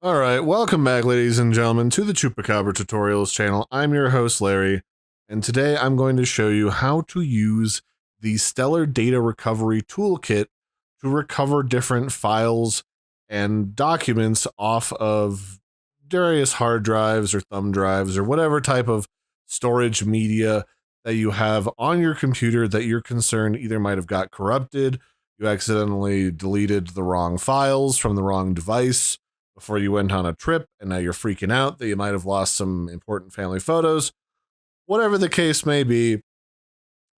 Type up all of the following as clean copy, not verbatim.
Alright, welcome back, ladies and gentlemen, to the Chupacabra Tutorials channel. I'm your host, Larry, and today I'm going to show you how to use the Stellar Data Recovery Toolkit to recover different files and documents off of various hard drives or thumb drives or whatever type of storage media that you have on your computer that you're concerned either might have got corrupted, you accidentally deleted the wrong files from the wrong device before you went on a trip, and now you're freaking out that you might have lost some important family photos. Whatever the case may be,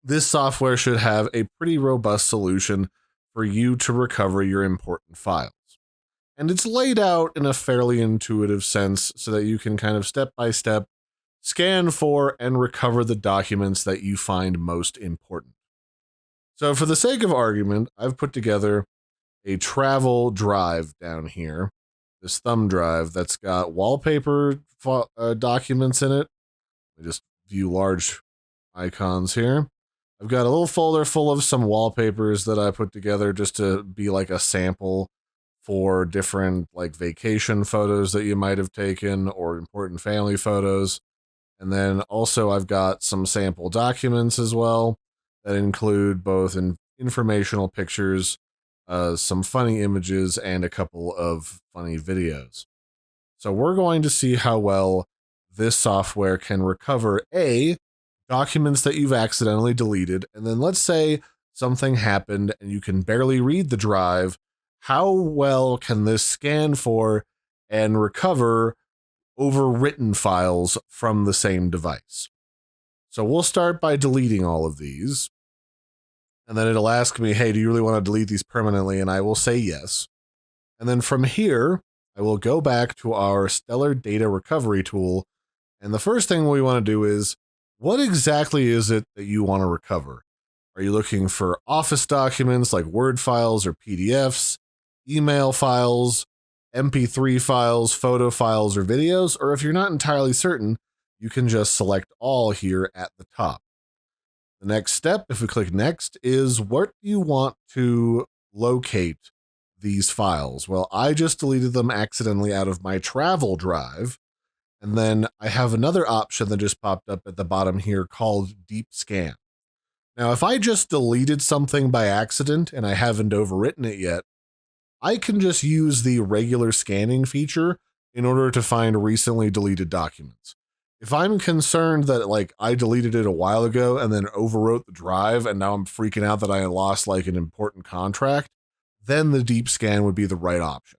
this software should have a pretty robust solution for you to recover your important files. And it's laid out in a fairly intuitive sense so that you can kind of step by step scan for and recover the documents that you find most important. So for the sake of argument, I've put together a travel drive down here, this thumb drive that's got wallpaper documents in it. We just view large icons here. I've got a little folder full of some wallpapers that I put together just to be like a sample for different like vacation photos that you might have taken or important family photos. And then also I've got some sample documents as well that include both informational pictures, some funny images, and a couple of funny videos. So we're going to see how well this software can recover documents that you've accidentally deleted, and then let's say something happened and you can barely read the drive. How well can this scan for and recover overwritten files from the same device? So we'll start by deleting all of these. And then it'll ask me, hey, do you really want to delete these permanently? And I will say yes. And then from here, I will go back to our Stellar Data Recovery tool. And the first thing we want to do is, what exactly is it that you want to recover? Are you looking for Office documents like Word files or PDFs, email files, MP3 files, photo files, or videos? Or if you're not entirely certain, you can just select all here at the top. The next step, if we click next, is what do you want to locate these files? Well, I just deleted them accidentally out of my travel drive. And then I have another option that just popped up at the bottom here called Deep Scan. Now, if I just deleted something by accident and I haven't overwritten it yet, I can just use the regular scanning feature in order to find recently deleted documents. If I'm concerned that like I deleted it a while ago and then overwrote the drive and now I'm freaking out that I lost like an important contract, then the deep scan would be the right option.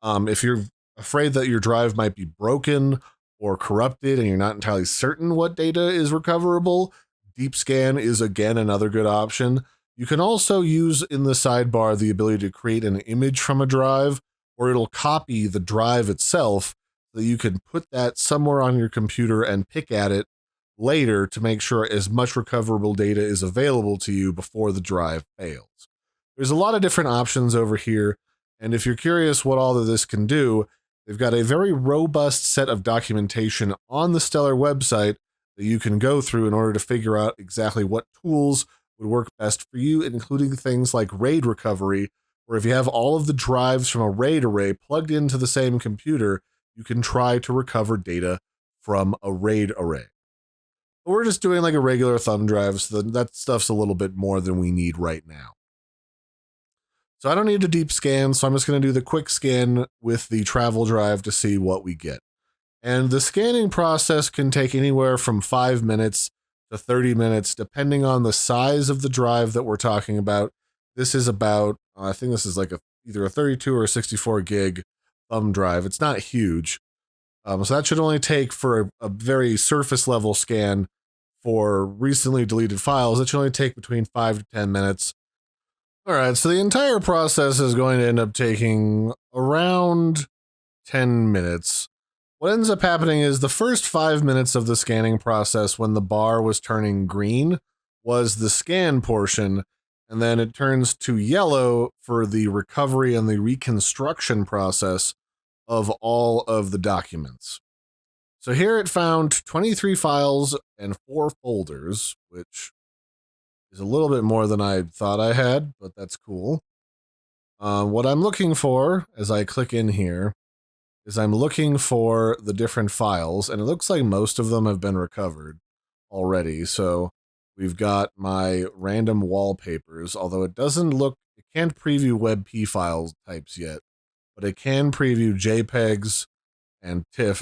If you're afraid that your drive might be broken or corrupted and you're not entirely certain what data is recoverable, deep scan is again another good option. You can also use in the sidebar the ability to create an image from a drive, or it'll copy the drive itself so that you can put that somewhere on your computer and pick at it later to make sure as much recoverable data is available to you before the drive fails. There's a lot of different options over here, and if you're curious what all of this can do, they've got a very robust set of documentation on the Stellar website that you can go through in order to figure out exactly what tools would work best for you, including things like RAID recovery, where if you have all of the drives from a RAID array plugged into the same computer, you can try to recover data from a RAID array. But we're just doing like a regular thumb drive, so that stuff's a little bit more than we need right now. So I don't need a deep scan, so I'm just going to do the quick scan with the travel drive to see what we get. And the scanning process can take anywhere from 5 minutes to 30 minutes, depending on the size of the drive that we're talking about. This is about, I think this is like either a 32 or a 64 gig thumb drive. It's not huge. So that should only take for a very surface level scan for recently deleted files. It should only take between 5 to 10 minutes. All right, so the entire process is going to end up taking around 10 minutes. What ends up happening is the first 5 minutes of the scanning process, when the bar was turning green, was the scan portion, and then it turns to yellow for the recovery and the reconstruction process of all of the documents. So here it found 23 files and 4 folders, which is a little bit more than I thought I had, but that's cool. What I'm looking for, as I click in here, is I'm looking for the different files, and it looks like most of them have been recovered already. So we've got my random wallpapers, although it can't preview WebP file types yet, but it can preview JPEGs and TIFFs,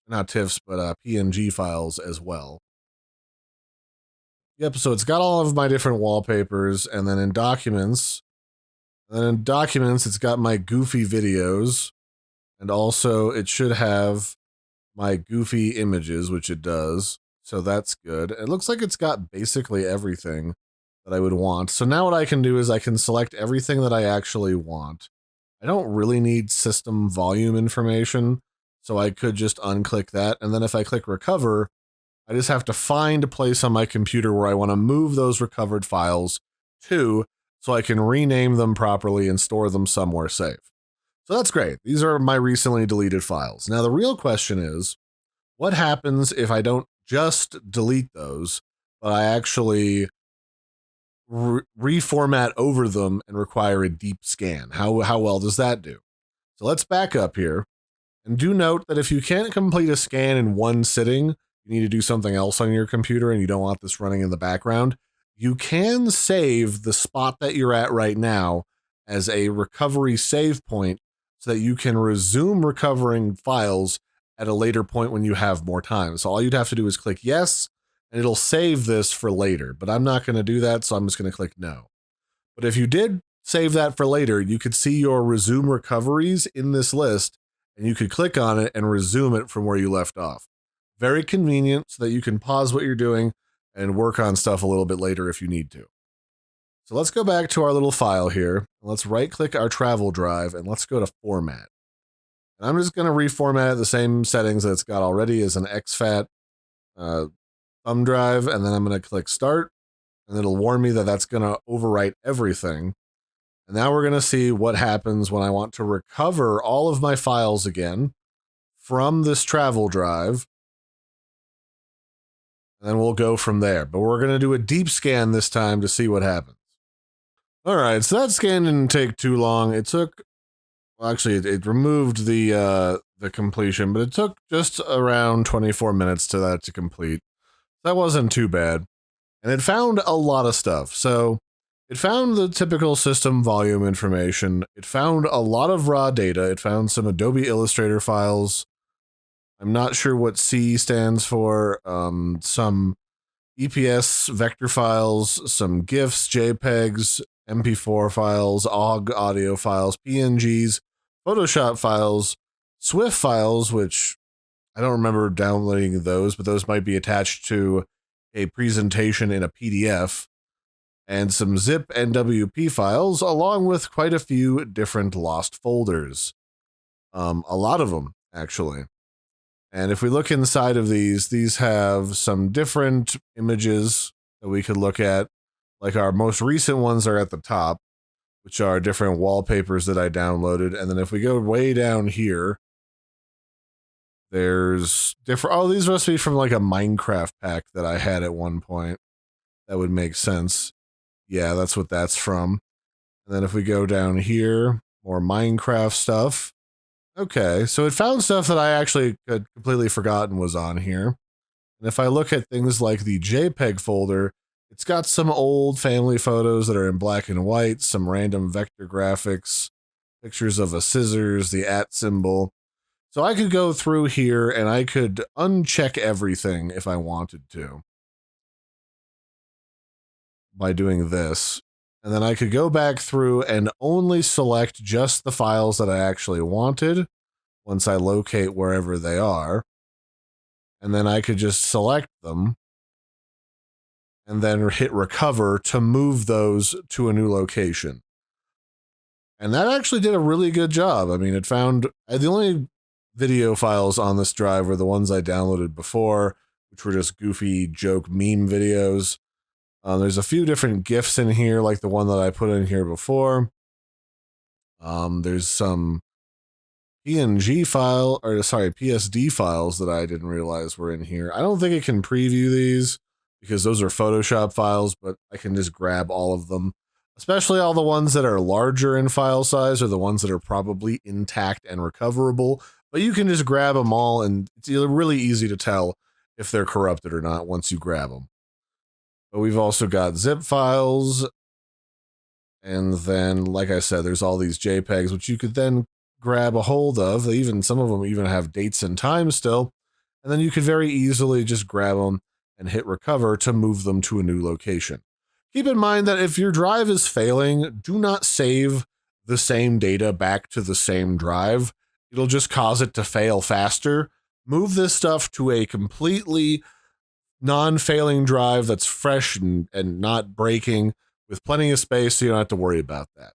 not TIFFs, but PNG files as well. Yep, so it's got all of my different wallpapers, and then in Documents, it's got my goofy videos, and also it should have my goofy images, which it does. So that's good. It looks like it's got basically everything that I would want. So now what I can do is I can select everything that I actually want. I don't really need system volume information, so I could just unclick that. And then if I click recover, I just have to find a place on my computer where I want to move those recovered files to, so I can rename them properly and store them somewhere safe. So that's great. These are my recently deleted files. Now the real question is, what happens if I don't just delete those, but I actually reformat over them and require a deep scan? How well does that do? So let's back up here. And do note that if you can't complete a scan in one sitting, you need to do something else on your computer and you don't want this running in the background, you can save the spot that you're at right now as a recovery save point so that you can resume recovering files at a later point when you have more time. So all you'd have to do is click yes, and it'll save this for later. But I'm not going to do that, so I'm just going to click no. But if you did save that for later, you could see your resume recoveries in this list, and you could click on it and resume it from where you left off. Very convenient so that you can pause what you're doing and work on stuff a little bit later if you need to. So let's go back to our little file here. Let's right click our travel drive and let's go to format. And I'm just going to reformat it the same settings that it's got already as an exFAT thumb drive. And then I'm going to click start, and it'll warn me that that's going to overwrite everything. And now we're going to see what happens when I want to recover all of my files again from this travel drive. And then we'll go from there. But we're going to do a deep scan this time to see what happens. All right, so that scan didn't take too long. It took, well, actually, it removed the completion, but it took just around 24 minutes to that to complete. That wasn't too bad. And it found a lot of stuff. So it found the typical system volume information. It found a lot of raw data. It found some Adobe Illustrator files. I'm not sure what C stands for. Some EPS vector files, some GIFs, JPEGs, MP4 files, OGG audio files, PNGs, Photoshop files, Swift files, which I don't remember downloading those, but those might be attached to a presentation in a PDF, and some zip and WP files, along with quite a few different lost folders. A lot of them, actually. And if we look inside of these have some different images that we could look at. Like our most recent ones are at the top, which are different wallpapers that I downloaded. And then if we go way down here, there's different, oh, these must be from like a Minecraft pack that I had at one point. That would make sense. Yeah, that's what that's from. And then if we go down here, more Minecraft stuff. Okay, so it found stuff that I actually had completely forgotten was on here. And if I look at things like the JPEG folder, it's got some old family photos that are in black and white, some random vector graphics, pictures of a scissors, the @ symbol. So I could go through here and I could uncheck everything if I wanted to by doing this. And then I could go back through and only select just the files that I actually wanted once I locate wherever they are. And then I could just select them and then hit recover to move those to a new location. And that actually did a really good job. I mean, it found the only video files on this drive were the ones I downloaded before, which were just goofy joke meme videos. There's a few different GIFs in here, like the one that I put in here before. There's some PSD files that I didn't realize were in here. I don't think it can preview these because those are Photoshop files, but I can just grab all of them. Especially all the ones that are larger in file size are the ones that are probably intact and recoverable, But you can just grab them all, and it's really easy to tell if they're corrupted or not once you grab them. But we've also got zip files, and then, like I said, there's all these JPEGs, which you could then grab a hold of. Some of them even have dates and times still, and then you could very easily just grab them and hit recover to move them to a new location. Keep in mind that if your drive is failing, do not save the same data back to the same drive. It'll just cause it to fail faster. Move this stuff to a completely non-failing drive that's fresh and not breaking, with plenty of space, so you don't have to worry about that.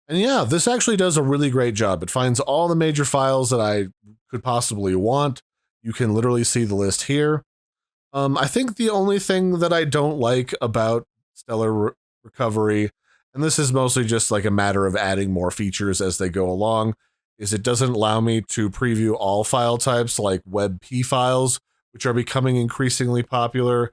And yeah, this actually does a really great job. It finds all the major files that I could possibly want. You can literally see the list here. I think the only thing that I don't like about Stellar Recovery, and this is mostly just like a matter of adding more features as they go along, is it doesn't allow me to preview all file types like WebP files, which are becoming increasingly popular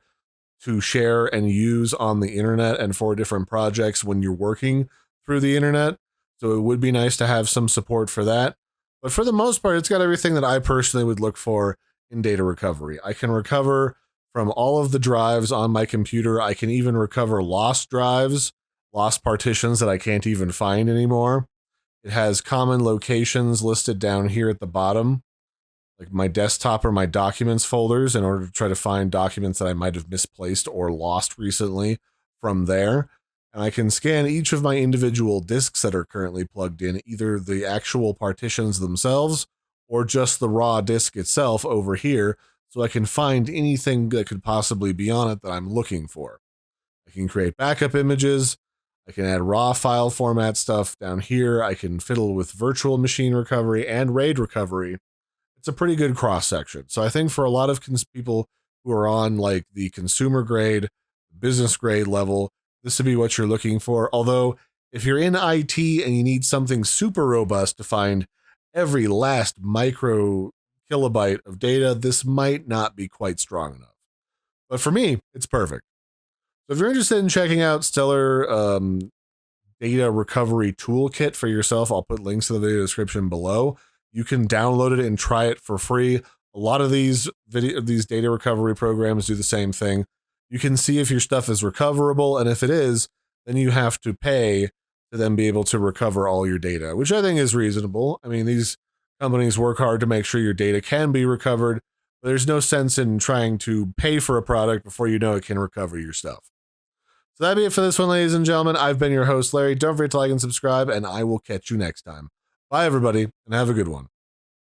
to share and use on the internet and for different projects when you're working through the internet. So it would be nice to have some support for that. But for the most part, it's got everything that I personally would look for in data recovery. I can recover from all of the drives on my computer. I can even recover lost drives, lost partitions that I can't even find anymore. It has common locations listed down here at the bottom, like my desktop or my documents folders, in order to try to find documents that I might have misplaced or lost recently from there. And I can scan each of my individual disks that are currently plugged in, either the actual partitions themselves or just the raw disk itself over here, so I can find anything that could possibly be on it that I'm looking for. I can create backup images. I can add raw file format stuff down here. I can fiddle with virtual machine recovery and RAID recovery. It's a pretty good cross section. So I think for a lot of people who are on like the consumer grade, business grade level, this would be what you're looking for. Although if you're in IT and you need something super robust to find every last micro kilobyte of data, this might not be quite strong enough. But for me, it's perfect. So if you're interested in checking out Stellar Data Recovery Toolkit for yourself, I'll put links in the video description below. You can download it and try it for free. A lot of these data recovery programs do the same thing. You can see if your stuff is recoverable, and if it is, then you have to pay to then be able to recover all your data, which I think is reasonable. I mean, these companies work hard to make sure your data can be recovered, but there's no sense in trying to pay for a product before you know it can recover your stuff. So that'd be it for this one, ladies and gentlemen. I've been your host, Larry. Don't forget to like and subscribe, and I will catch you next time. Bye, everybody, and have a good one.